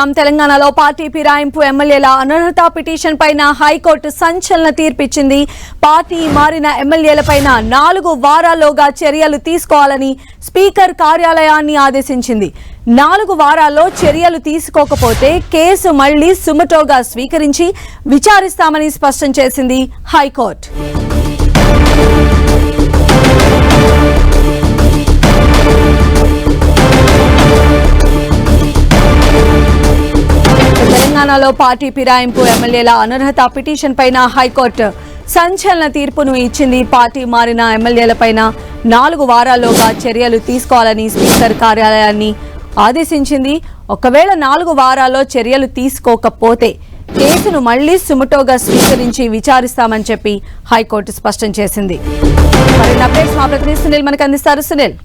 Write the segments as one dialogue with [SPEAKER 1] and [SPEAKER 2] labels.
[SPEAKER 1] చూద్దాం. తెలంగాణలో పార్టీ ఫిరాయింపు ఎమ్మెల్యేల అనర్హత పిటిషన్ పైన హైకోర్టు సంచలన తీర్పిచ్చింది. పార్టీ మారిన ఎమ్మెల్యేలపైన 4 వారాల్లోగా చర్యలు తీసుకోవాలని స్పీకర్ కార్యాలయాన్ని ఆదేశించింది. 4 వారాల్లో చర్యలు తీసుకోకపోతే కేసు మళ్లీ సుమటోగా స్వీకరించి విచారిస్తామని స్పష్టం చేసింది హైకోర్టు. తెలంగాణలో పార్టీ ఫిరాయింపు ఎమ్మెల్యేల అనర్హత పిటిషన్ పైన హైకోర్టు సంచలన తీర్పును ఇచ్చింది. పార్టీ మారిన ఎమ్మెల్యేలపైన 4 వారాల్లోగా చర్యలు తీసుకోవాలని స్పీకర్ కార్యాలయాన్ని ఆదేశించింది. ఒకవేళ 4 వారాల్లో చర్యలు తీసుకోకపోతే కేసును మళ్లీ సుమటోగా స్వీకరించి విచారిస్తామని చెప్పి హైకోర్టు స్పష్టం చేసింది. మరిన్ని అప్డేట్స్ మా ప్రతినిధి సునీల్ మనకు అందిస్తారు. సునీల్,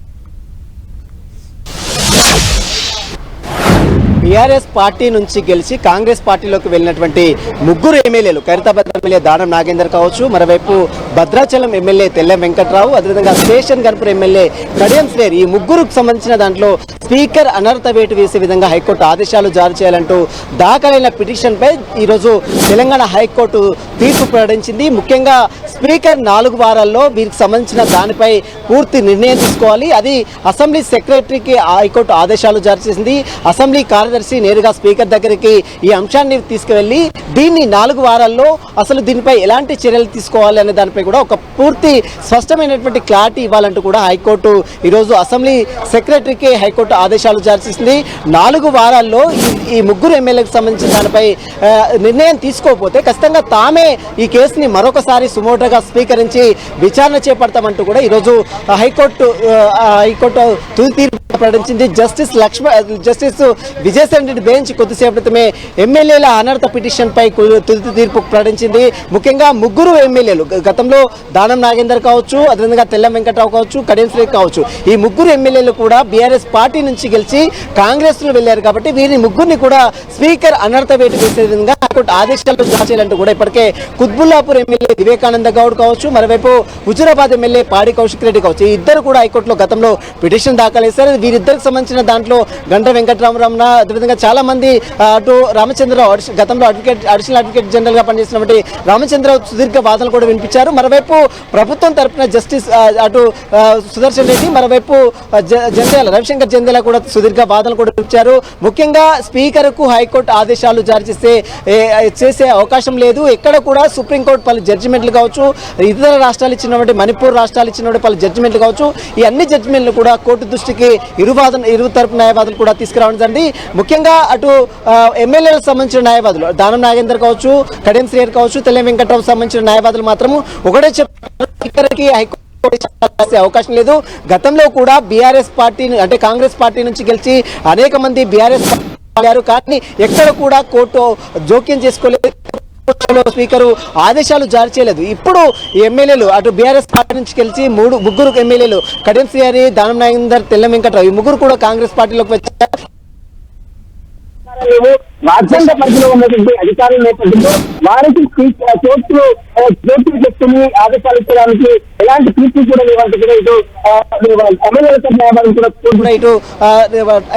[SPEAKER 2] బీఆర్ఎస్ పార్టీ నుంచి గెలిచి కాంగ్రెస్ పార్టీలోకి వెళ్ళినటువంటి 3 ఎమ్మెల్యేలు, ఖైరతాబాద్ ఎమ్మెల్యే దానం నాగేందర్ కావచ్చు, మరోవైపు భద్రాచలం ఎమ్మెల్యే తెల్లం వెంకట్రావు, అదేవిధంగా స్టేషన్ గన్పూర్ ఎమ్మెల్యే కడియం శ్రేర్, ఈ 3కు సంబంధించిన దాంట్లో స్పీకర్ అనర్హత వేటు వేసే విధంగా హైకోర్టు ఆదేశాలు జారీ చేయాలంటూ దాఖలైన పిటిషన్పై ఈరోజు తెలంగాణ హైకోర్టు తీర్పు ప్రకటించింది. ముఖ్యంగా స్పీకర్ 4 వారాల్లో వీరికి సంబంధించిన దానిపై పూర్తి నిర్ణయం తీసుకోవాలి. అది అసెంబ్లీ సెక్రటరీకి హైకోర్టు ఆదేశాలు జారీ చేసింది. అసెంబ్లీ కార్యదర్శి నేరుగా స్పీకర్ దగ్గరికి ఈ అంశాన్ని తీసుకువెళ్లి దీన్ని 4 వారాల్లో అసలు దీనిపై ఎలాంటి చర్యలు తీసుకోవాలి అనే దానిపై కూడా ఒక పూర్తి స్పష్టమైనటువంటి క్లారిటీ ఇవ్వాలంటూ కూడా హైకోర్టు ఈరోజు అసెంబ్లీ సెక్రటరీకి హైకోర్టు ఆదేశాలు జారీ చేసింది. 4 వారాల్లో ఈ 3 ఎమ్మెల్యేలకు సంబంధించిన దానిపై నిర్ణయం తీసుకోకపోతే ఖచ్చితంగా తామే ఈ కేసుని మరొకసారి సుమోటోగా స్వీకరించి విచారణ చేపడతామంటూ కూడా ఈరోజు హైకోర్టు తుది తీర్పు ప్రకటించింది. జస్టిస్ విజయసాయి రెడ్డి బెంచ్ కొద్దిసేపటి క్రితమే ఎమ్మెల్యేల అనర్హత పిటిషన్ పై తుది తీర్పు ప్రకటించింది. ముఖ్యంగా 3 ఎమ్మెల్యేలు, గతంలో దానం నాగేందర్ కావచ్చు, అదేవిధంగా తెల్లం వెంకట్రావు కావచ్చు, కడియం శ్రేర్ కావచ్చు, ఈ 3 ఎమ్మెల్యేలు కూడా బీఆర్ఎస్ పార్టీ నుంచి గెలిచి కాంగ్రెస్ లో వెళ్లారు. కాబట్టి వీరిని 3ని కూడా స్పీకర్ అనర్హత వేటు వేసే విధంగా హైకోర్టు ఆదేశాలు జారీ చేయాలంటూ కూడా ఇప్పటికే కుత్బుల్లాపూర్ ఎమ్మెల్యే వివేకానంద గౌడ్ కావచ్చు, మరోవైపు హుజూరాబాద్ ఎమ్మెల్యే పాడి కౌశిక్ రెడ్డి కావచ్చు, ఈ ఇద్దరు కూడా హైకోర్టులో గతంలో పిటిషన్ దాఖలు చేశారు. వీరిద్దరికి సంబంధించిన దాంట్లో గంట వెంకటరామరమణ, అదేవిధంగా చాలా మంది అటు రామచంద్రరావు, గతంలో అడిషనల్ అడ్వకేట్ జనరల్ గా పనిచేసినటువంటి రామచంద్రరావు సుదీర్ఘ వాదనలు కూడా వినిపించారు. మరోవైపు ప్రభుత్వం తరఫున జస్టిస్ అటు సుదర్శన్ రెడ్డి, మరోవైపు రవిశంకర్ జంధ్యాల కూడా సుదీర్ఘ వాదనలు కూడా వినిపించారు. ముఖ్యంగా స్పీకర్ కు హైకోర్టు ఆదేశాలు జారీ చేసే అవకాశం లేదు. ఎక్కడ కూడా సుప్రీంకోర్టు పలు జడ్జిమెంట్లు కావచ్చు, ఇతర రాష్ట్రాలు ఇచ్చినటువంటి మణిపూర్ రాష్ట్రాలు ఇచ్చినటువంటి పలు జడ్జిమెంట్లు కావచ్చు, ఈ అన్ని జడ్జిమెంట్లు కూడా కోర్టు దృష్టికి ఇరు తరపు న్యాయవాదులు కూడా తీసుకురావడం జరిగింది. ముఖ్యంగా అటు ఎమ్మెల్యేలకు సంబంధించిన న్యాయవాదులు దానం నాగేందర్ కావచ్చు, కడియం శ్రేర్ కావచ్చు, తెల్లం వెంకట్రావు సంబంధించిన న్యాయవాదులు మాత్రము ఒకటే స్పీకర్కి హైకోర్టు అవకాశం లేదు. గతంలో కూడా బీఆర్ఎస్ పార్టీ అంటే కాంగ్రెస్ పార్టీ నుంచి గెలిచి అనేక మంది బీఆర్ఎస్ కానీ ఎక్కడ కూడా కోర్టు జోక్యం చేసుకోలేదు, స్పీకర్ ఆదేశాలు జారీ చేయలేదు. ఇప్పుడు ఎమ్మెల్యేలు అటు బీఆర్ఎస్ పార్టీ నుంచి గెలిచి 3 ఎమ్మెల్యేలు కడియం శ్రేర్, దానం నాగేందర్, తెల్లం వెంకట్రావు, ఈ 3 కూడా కాంగ్రెస్ పార్టీలోకి వచ్చారు.
[SPEAKER 3] రాజ్యాంగ పరిధిలో ఉన్నటువంటి అధికారుల నేపథ్యంలో వారికి కోర్టులు చెప్తుని ఆదేశాలు ఇచ్చడానికి ఎలాంటి తీర్పు కూడా లేవంటే కూడా ఇటు ఎమ్మెల్యేల తరఫు న్యాయవాదులు కూడా
[SPEAKER 2] ఇటు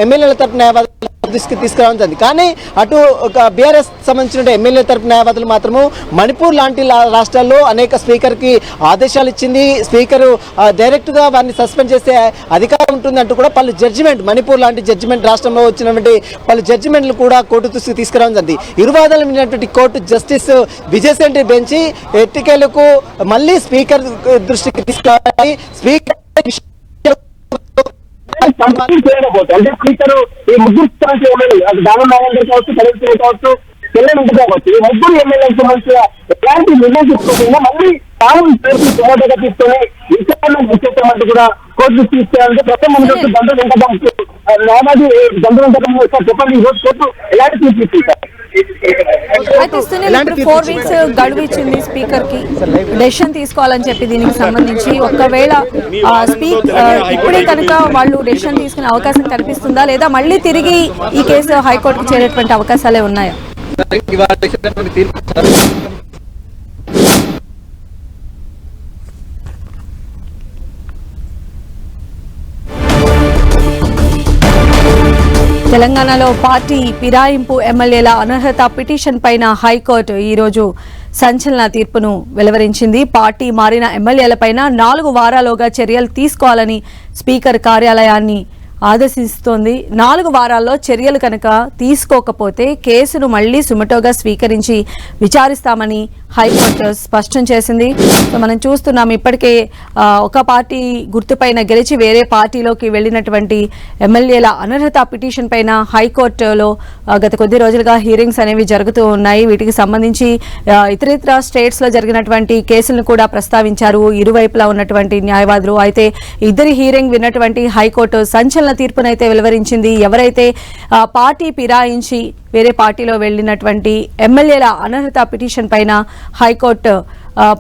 [SPEAKER 2] ఎమ్మెల్యేల తరఫు న్యాయవాదులు తీసుకురావడం జరిగింది. కానీ అటు బీఆర్ఎస్ సంబంధించిన ఎమ్మెల్యే తరఫు న్యాయవాదులు మాత్రము మణిపూర్ లాంటి రాష్ట్రాల్లో అనేక స్పీకర్ కి ఆదేశాలు ఇచ్చింది. స్పీకర్ డైరెక్ట్ గా వారిని సస్పెండ్ చేసే అధికారం ఉంటుంది అంటూ కూడా పలు జడ్జిమెంట్, మణిపూర్ లాంటి జడ్జిమెంట్ రాష్ట్రంలో వచ్చినటువంటి పలు జడ్జిమెంట్లు కూడా కోర్టు దృష్టికి తీసుకురావడం జరిగింది. ఇరువాదాలు విన్నటువంటి court justice Vijayasai Reddy bench ఎట్టికేలకు మళ్ళీ స్పీకర్ దృష్టికి తీసుకురావాలి. స్పీకర్
[SPEAKER 3] అంటే స్పీకర్ ఈ 3 ఎమ్మెల్యేలు దానం నాగేందర్ కావచ్చు, కడియం శ్రేర్ కావచ్చు, తెల్లం వెంకట్రావు కావచ్చు, ఈ 3 ఎమ్మెల్యేలకు సంబంధించిన ఎలాంటి నిర్ణయం తీసుకోకుండా మళ్ళీ తాము సుమోటోగా తీసుకొని విచారణ చేస్తామంటూ కూడా కోర్టు తీసుకెళ్ళాలంటే ప్రస్తుతం మనకు గంట వెంకటరావు న్యాయవాది గంట వెంకటరావు చెప్పండి, ఈ రోజు కోర్టు ఎలాంటి తీర్పు ఇస్తారు?
[SPEAKER 1] అయితే 4 వీక్స్ గడువు ఇచ్చింది స్పీకర్ కి డెసిషన్ తీసుకోవాలని చెప్పి దీనికి సంబంధించి. ఒకవేళ ఇప్పుడే కనుక వాళ్ళు డెసిషన్ తీసుకునే అవకాశం కనిపిస్తుందా, లేదా మళ్ళీ తిరిగి ఈ కేసు హైకోర్టుకు చేరేటువంటి అవకాశాలే ఉన్నాయా? తెలంగాణలో పార్టీ ఫిరాయింపు ఎమ్మెల్యేల అనర్హత పిటిషన్ పైన హైకోర్టు ఈరోజు సంచలన తీర్పును వెలువరించింది. పార్టీ మారిన ఎమ్మెల్యేలపైన 4 వారాల్లోగా చర్యలు తీసుకోవాలని స్పీకర్ కార్యాలయాన్ని ఆదేశిస్తోంది. 4 వారాల్లో చర్యలు కనుక తీసుకోకపోతే కేసును మళ్లీ సుమటోగా స్వీకరించి విచారిస్తామని హైకోర్టు స్పష్టం చేసింది. మనం చూస్తున్నాం ఇప్పటికే ఒక పార్టీ గుర్తుపైన గెలిచి వేరే పార్టీలోకి వెళ్లినటువంటి ఎమ్మెల్యేల అనర్హత పిటిషన్ పైన హైకోర్టులో గత కొద్ది రోజులుగా హీరింగ్స్ అనేవి జరుగుతూ ఉన్నాయి. వీటికి సంబంధించి ఇతరితర స్టేట్స్ లో జరిగినటువంటి కేసులను కూడా ప్రస్తావించారు ఇరువైపులా ఉన్నటువంటి న్యాయవాదులు. అయితే ఇద్దరి హీరింగ్ విన్నటువంటి హైకోర్టు సంచలన తీర్పునైతే వెలువరించింది. ఎవరైతే పార్టీ ఫిరాయించి వేరే పార్టీలో వెళ్లినటువంటి ఎమ్మెల్యేల అనర్హత పిటిషన్ పైన హైకోర్టు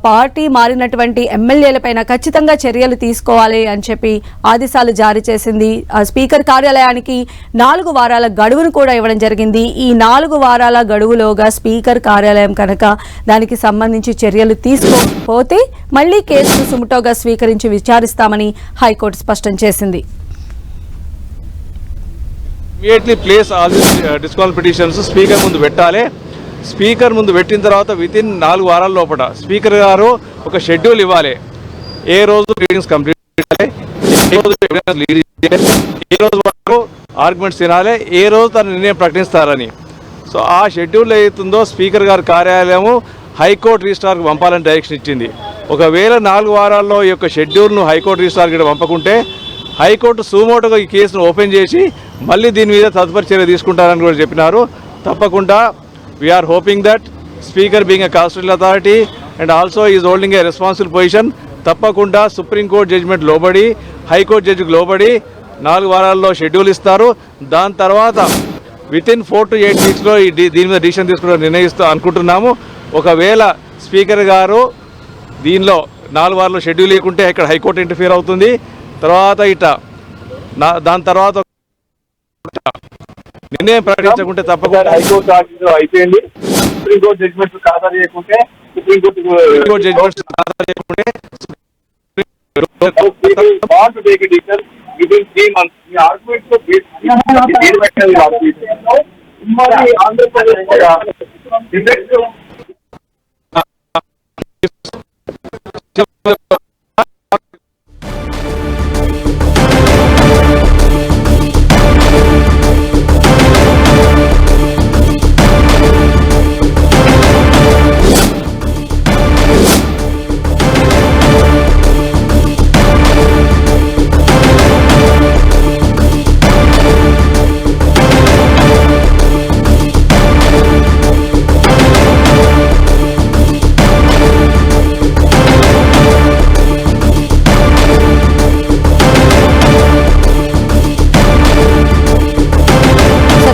[SPEAKER 1] పార్టీ మారినటువంటి ఎమ్మెల్యేలపైన ఖచ్చితంగా చర్యలు తీసుకోవాలి అని చెప్పి ఆదేశాలు జారీ చేసింది. స్పీకర్ కార్యాలయానికి 4 వారాల గడువును కూడా ఇవ్వడం జరిగింది. ఈ 4 వారాల గడువులోగా స్పీకర్ కార్యాలయం కనుక దానికి సంబంధించి చర్యలు తీసుకోకపోతే మళ్లీ కేసును సుమటోగా స్వీకరించి విచారిస్తామని హైకోర్టు స్పష్టం చేసింది.
[SPEAKER 4] Immediately place all this disqual petitions speaker ముందు పెట్టాలి. స్పీకర్ ముందు పెట్టిన తర్వాత వితిన్ 4 వారాల లోపల స్పీకర్ గారు ఒక షెడ్యూల్ ఇవ్వాలి. ఏ రోజు రీడింగ్స్ కంప్లీట్ చేయాలి, ఏ రోజు లీడ్ చేయాలి, ఏ రోజు వరకు ఆర్గ్యుమెంట్స్ తినాలి, ఏ రోజు తన నిర్ణయం ప్రకటిస్తారని. సో ఆ షెడ్యూల్ ఏదైతుందో స్పీకర్ గారి కార్యాలయము హైకోర్టు రిజిస్ట్రార్కి పంపాలని డైరెక్షన్ ఇచ్చింది. ఒకవేళ 4 వారాల్లో ఈ యొక్క షెడ్యూల్ను హైకోర్టు రిజిస్ట్రార్కి పంపకుంటే హైకోర్టు సుమోటోగా ఈ కేసును ఓపెన్ చేసి మళ్ళీ దీని మీద తదుపరి చర్య తీసుకుంటారని కూడా చెప్పినారు. తప్పకుండా we are hoping that speaker being a constitutional authority and also is holding a responsible position తప్పకుండా సుప్రీంకోర్టు జడ్జిమెంట్ లోబడి హైకోర్టు జడ్జికి లోబడి 4 వారాల్లో షెడ్యూల్ ఇస్తారు. దాని తర్వాత వితిన్ 4 to 8 వీక్స్లో దీని మీద డిసిషన్ తీసుకుంటారు నిర్ణయిస్తూ అనుకుంటున్నాము. ఒకవేళ స్పీకర్ గారు దీనిలో 4 వారాల్లో షెడ్యూల్ ఇవ్వకుంటే ఇక్కడ హైకోర్టు ఇంటర్ఫియర్ అవుతుంది. తర్వాత దాని తర్వాత నిర్ణయం ప్రకటించకుంటే తప్పకుండా
[SPEAKER 3] హైకోర్టు ఆర్డర్ అయిపోయింది. సుప్రీంకోర్టు జడ్జిమెంట్ ఖాతరు చేయకుంటే సుప్రీంకోర్టు
[SPEAKER 4] జడ్జిమెంట్ ఖాతరు చేయకుంటే
[SPEAKER 3] want to take a decision within 3 months. The argument so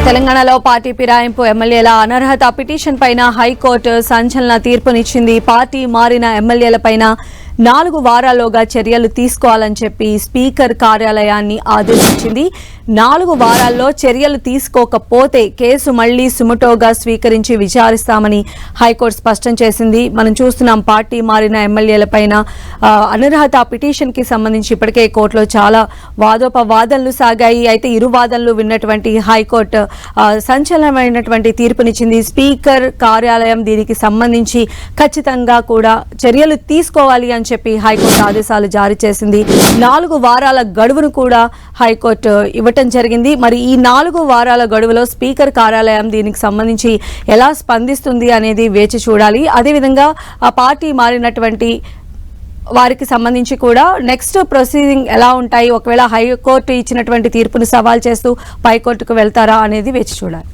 [SPEAKER 1] తెలంగాణలో పార్టీ ఫిరాయింపు ఎమ్మెల్యేల అనర్హత పిటిషన్ పైన హైకోర్టు సంచలన తీర్పునిచ్చింది. పార్టీ మారిన ఎమ్మెల్యేలపైన 4 వారాల్లోగా చర్యలు తీసుకోవాలని చెప్పి స్పీకర్ కార్యాలయాన్ని ఆదేశించింది. 4 వారాల్లో చర్యలు తీసుకోకపోతే కేసు మళ్లీ సుమటోగా స్వీకరించి విచారిస్తామని హైకోర్టు స్పష్టం చేసింది. మనం చూస్తున్నాం పార్టీ మారిన ఎమ్మెల్యేలపైన అనర్హత పిటిషన్ కి సంబంధించి ఇప్పటికే కోర్టులో చాలా వాదోపవాదనలు సాగాయి. అయితే ఇరు వాదనలు విన్నటువంటి హైకోర్టు సంచలనమైనటువంటి తీర్పునిచ్చింది. స్పీకర్ కార్యాలయం దీనికి సంబంధించి ఖచ్చితంగా కూడా చర్యలు తీసుకోవాలి అని చెప్పి హైకోర్టు ఆదేశాలు జారీ చేసింది. 4 వారాల గడువును కూడా హైకోర్టు ఇవ్వటం జరిగింది. మరి ఈ 4 వారాల గడువులో స్పీకర్ కార్యాలయం దీనికి సంబంధించి ఎలా స్పందిస్తుంది అనేది వేచి చూడాలి. అదేవిధంగా ఆ పార్టీ మారినటువంటి వారికి సంబంధించి కూడా నెక్స్ట్ ప్రొసీడింగ్ ఎలా ఉంటాయి, ఒకవేళ హైకోర్టు ఇచ్చినటువంటి తీర్పును సవాల్ చేస్తూ పైకోర్టుకు వెళ్తారా అనేది వేచి చూడాలి.